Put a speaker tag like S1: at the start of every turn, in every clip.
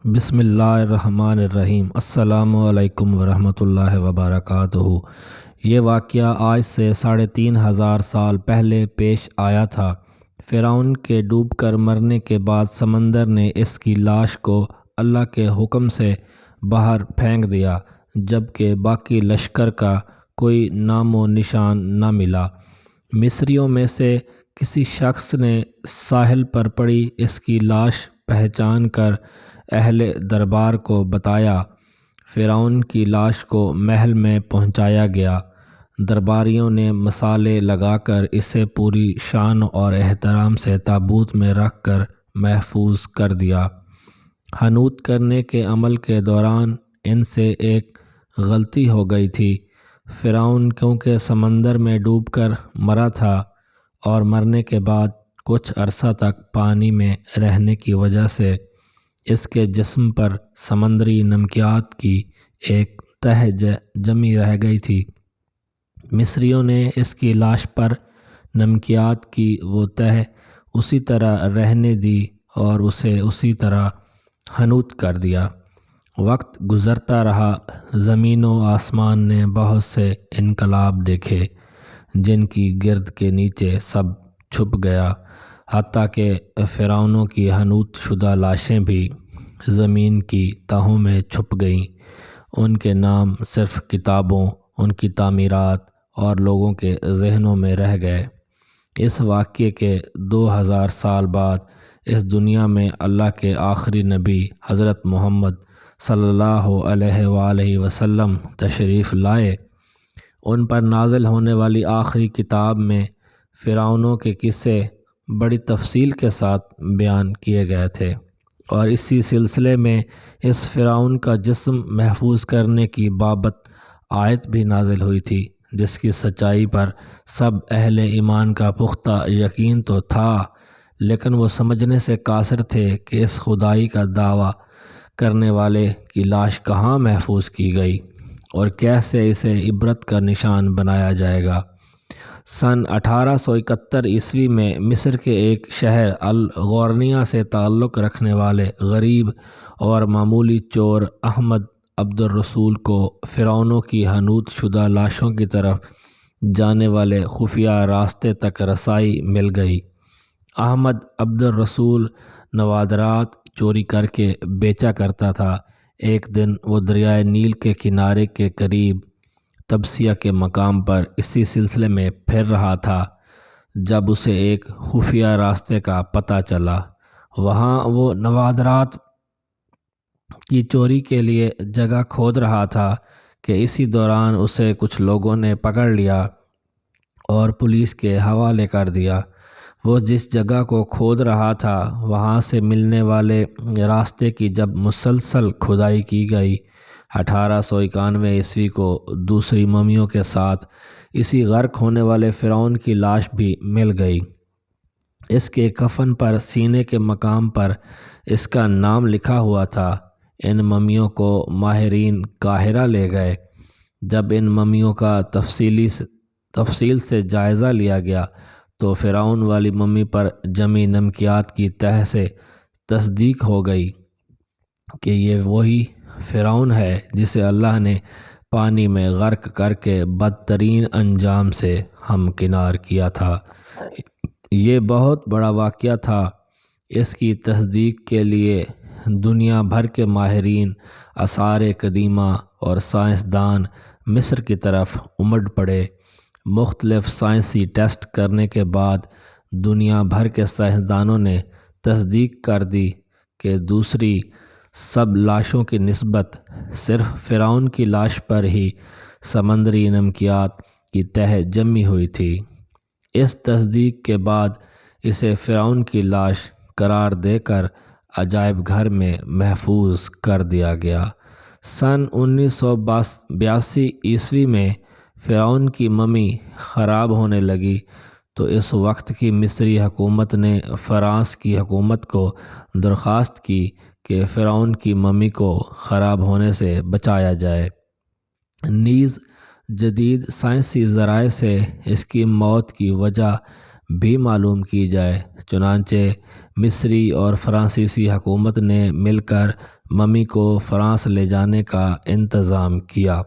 S1: بسم اللہ الرحمن الرحیم۔ السلام علیکم ورحمۃ اللہ وبرکاتہ۔ یہ واقعہ آج سے 3500 سال پہلے پیش آیا تھا۔ فرعون کے ڈوب کر مرنے کے بعد سمندر نے اس کی لاش کو اللہ کے حکم سے باہر پھینک دیا، جبکہ باقی لشکر کا کوئی نام و نشان نہ ملا۔ مصریوں میں سے کسی شخص نے ساحل پر پڑی اس کی لاش پہچان کر اہل دربار کو بتایا۔ فرعون کی لاش کو محل میں پہنچایا گیا۔ درباریوں نے مصالے لگا کر اسے پوری شان اور احترام سے تابوت میں رکھ کر محفوظ کر دیا۔ حنوط کرنے کے عمل کے دوران ان سے ایک غلطی ہو گئی تھی۔ فرعون کیونکہ سمندر میں ڈوب کر مرا تھا اور مرنے کے بعد کچھ عرصہ تک پانی میں رہنے کی وجہ سے اس کے جسم پر سمندری نمکیات کی ایک تہ جمی رہ گئی تھی۔ مصریوں نے اس کی لاش پر نمکیات کی وہ تہ اسی طرح رہنے دی اور اسے اسی طرح حنوط کر دیا۔ وقت گزرتا رہا، زمین و آسمان نے بہت سے انقلاب دیکھے جن کی گرد کے نیچے سب چھپ گیا، حتیٰ کہ فرعونوں کی حنوط شدہ لاشیں بھی زمین کی تہوں میں چھپ گئیں۔ ان کے نام صرف کتابوں، ان کی تعمیرات اور لوگوں کے ذہنوں میں رہ گئے۔ اس واقعے کے 2000 سال بعد اس دنیا میں اللہ کے آخری نبی حضرت محمد صلی اللہ علیہ وآلہ وسلم تشریف لائے۔ ان پر نازل ہونے والی آخری کتاب میں فرعونوں کے قصے بڑی تفصیل کے ساتھ بیان کیے گئے تھے، اور اسی سلسلے میں اس فرعون کا جسم محفوظ کرنے کی بابت آیت بھی نازل ہوئی تھی، جس کی سچائی پر سب اہل ایمان کا پختہ یقین تو تھا، لیکن وہ سمجھنے سے قاصر تھے کہ اس خدائی کا دعویٰ کرنے والے کی لاش کہاں محفوظ کی گئی اور کیسے اسے عبرت کا نشان بنایا جائے گا۔ سن 1871 عیسوی میں مصر کے ایک شہر الغورنیہ سے تعلق رکھنے والے غریب اور معمولی چور احمد عبد الرسول کو فرعونوں کی حنوط شدہ لاشوں کی طرف جانے والے خفیہ راستے تک رسائی مل گئی۔ احمد عبد الرسول نوادرات چوری کر کے بیچا کرتا تھا۔ ایک دن وہ دریائے نیل کے کنارے کے قریب تبسیہ کے مقام پر اسی سلسلے میں پھر رہا تھا جب اسے ایک خفیہ راستے کا پتہ چلا۔ وہاں وہ نوادرات کی چوری کے لیے جگہ کھود رہا تھا کہ اسی دوران اسے کچھ لوگوں نے پکڑ لیا اور پولیس کے حوالے کر دیا۔ وہ جس جگہ کو کھود رہا تھا وہاں سے ملنے والے راستے کی جب مسلسل کھدائی کی گئی، 1891 عیسوی کو دوسری ممیوں کے ساتھ اسی غرق ہونے والے فرعون کی لاش بھی مل گئی۔ اس کے کفن پر سینے کے مقام پر اس کا نام لکھا ہوا تھا۔ ان ممیوں کو ماہرین قاہرہ لے گئے۔ جب ان ممیوں کا تفصیل سے جائزہ لیا گیا تو فرعون والی ممی پر جمی نمکیات کی تہ سے تصدیق ہو گئی کہ یہ وہی فرعون ہے جسے اللہ نے پانی میں غرق کر کے بدترین انجام سے ہمکنار کیا تھا۔ یہ بہت بڑا واقعہ تھا۔ اس کی تصدیق کے لیے دنیا بھر کے ماہرین، آثار قدیمہ اور سائنسدان مصر کی طرف امڑ پڑے۔ مختلف سائنسی ٹیسٹ کرنے کے بعد دنیا بھر کے سائنسدانوں نے تصدیق کر دی کہ دوسری سب لاشوں کی نسبت صرف فرعون کی لاش پر ہی سمندری نمکیات کی تہ جمی ہوئی تھی۔ اس تصدیق کے بعد اسے فرعون کی لاش قرار دے کر عجائب گھر میں محفوظ کر دیا گیا۔ سن 1982 عیسوی میں فرعون کی ممی خراب ہونے لگی تو اس وقت کی مصری حکومت نے فرانس کی حکومت کو درخواست کی کہ فرعون کی ممی کو خراب ہونے سے بچایا جائے۔ نیز جدید سائنسی ذرائع سے اس کی موت کی وجہ بھی معلوم کی جائے۔ چنانچہ مصری اور فرانسیسی حکومت نے مل کر ممی کو فرانس لے جانے کا انتظام کیا۔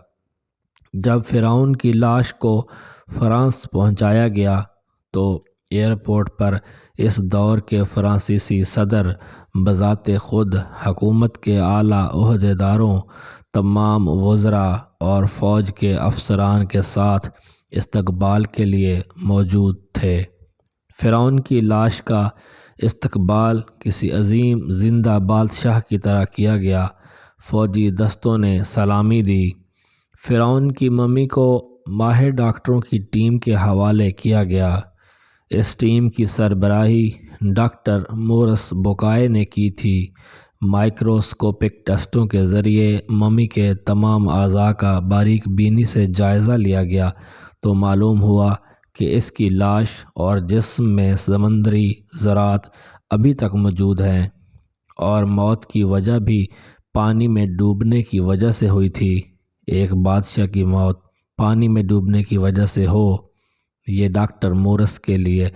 S1: جب فرعون کی لاش کو فرانس پہنچایا گیا تو ایئرپورٹ پر اس دور کے فرانسیسی صدر بذات خود حکومت کے اعلیٰ عہدیداروں، تمام وزراء اور فوج کے افسران کے ساتھ استقبال کے لیے موجود تھے۔ فرعون کی لاش کا استقبال کسی عظیم زندہ بادشاہ کی طرح کیا گیا۔ فوجی دستوں نے سلامی دی۔ فرعون کی ممی کو ماہر ڈاکٹروں کی ٹیم کے حوالے کیا گیا۔ اس ٹیم کی سربراہی ڈاکٹر مورس بوکائے نے کی تھی۔ مائکروسکوپک ٹیسٹوں کے ذریعے ممی کے تمام اعضاء کا باریک بینی سے جائزہ لیا گیا تو معلوم ہوا کہ اس کی لاش اور جسم میں سمندری ذرات ابھی تک موجود ہیں، اور موت کی وجہ بھی پانی میں ڈوبنے کی وجہ سے ہوئی تھی۔ ایک بادشاہ کی موت پانی میں ڈوبنے کی وجہ سے ہو، یہ ڈاکٹر مورس کے لیے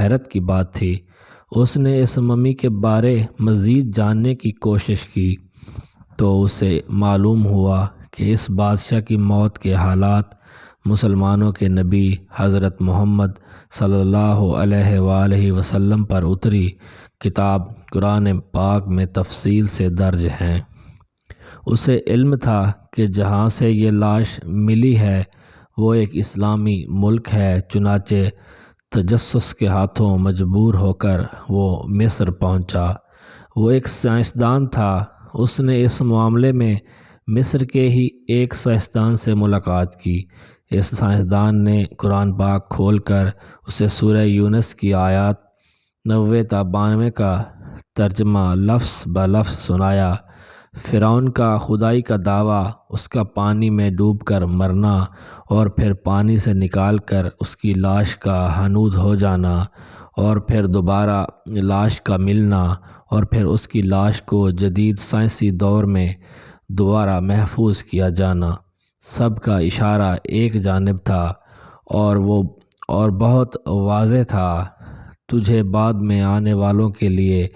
S1: حیرت کی بات تھی۔ اس نے اس ممی کے بارے مزید جاننے کی کوشش کی تو اسے معلوم ہوا کہ اس بادشاہ کی موت کے حالات مسلمانوں کے نبی حضرت محمد صلی اللہ علیہ وآلہ وسلم پر اتری کتاب قرآن پاک میں تفصیل سے درج ہیں۔ اسے علم تھا کہ جہاں سے یہ لاش ملی ہے وہ ایک اسلامی ملک ہے، چنانچہ تجسس کے ہاتھوں مجبور ہو کر وہ مصر پہنچا۔ وہ ایک سائنسدان تھا۔ اس نے اس معاملے میں مصر کے ہی ایک سائنسدان سے ملاقات کی۔ اس سائنسدان نے قرآن پاک کھول کر اسے سورہ یونس کی آیات 90 تا 92 کا ترجمہ لفظ بہ لفظ سنایا۔ فرعون کا خدائی کا دعویٰ، اس کا پانی میں ڈوب کر مرنا اور پھر پانی سے نکال کر اس کی لاش کا ہنود ہو جانا، اور پھر دوبارہ لاش کا ملنا، اور پھر اس کی لاش کو جدید سائنسی دور میں دوبارہ محفوظ کیا جانا، سب کا اشارہ ایک جانب تھا اور بہت واضح تھا: تجھے بعد میں آنے والوں کے لیے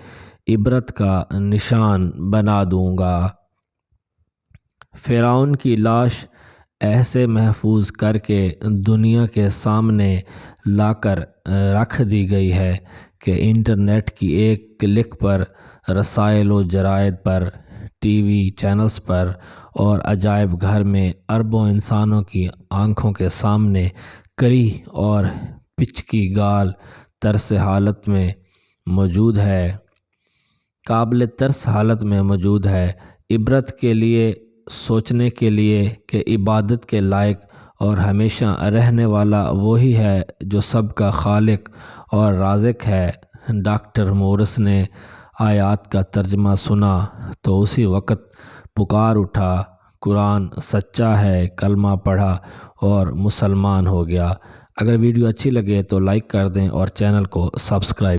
S1: عبرت کا نشان بنا دوں گا۔ فرعون کی لاش ایسے محفوظ کر کے دنیا کے سامنے لا کر رکھ دی گئی ہے کہ انٹرنیٹ کی ایک کلک پر رسائل و جرائد پر، ٹی وی چینلز پر اور عجائب گھر میں اربوں انسانوں کی آنکھوں کے سامنے کری اور پچکی گال ترس حالت میں موجود ہے، قابل ترس حالت میں موجود ہے، عبرت کے لیے، سوچنے کے لیے کہ عبادت کے لائق اور ہمیشہ رہنے والا وہی ہے جو سب کا خالق اور رازق ہے۔ ڈاکٹر مورس نے آیات کا ترجمہ سنا تو اسی وقت پکار اٹھا، قرآن سچا ہے، کلمہ پڑھا اور مسلمان ہو گیا۔ اگر ویڈیو اچھی لگے تو لائک کر دیں اور چینل کو سبسکرائب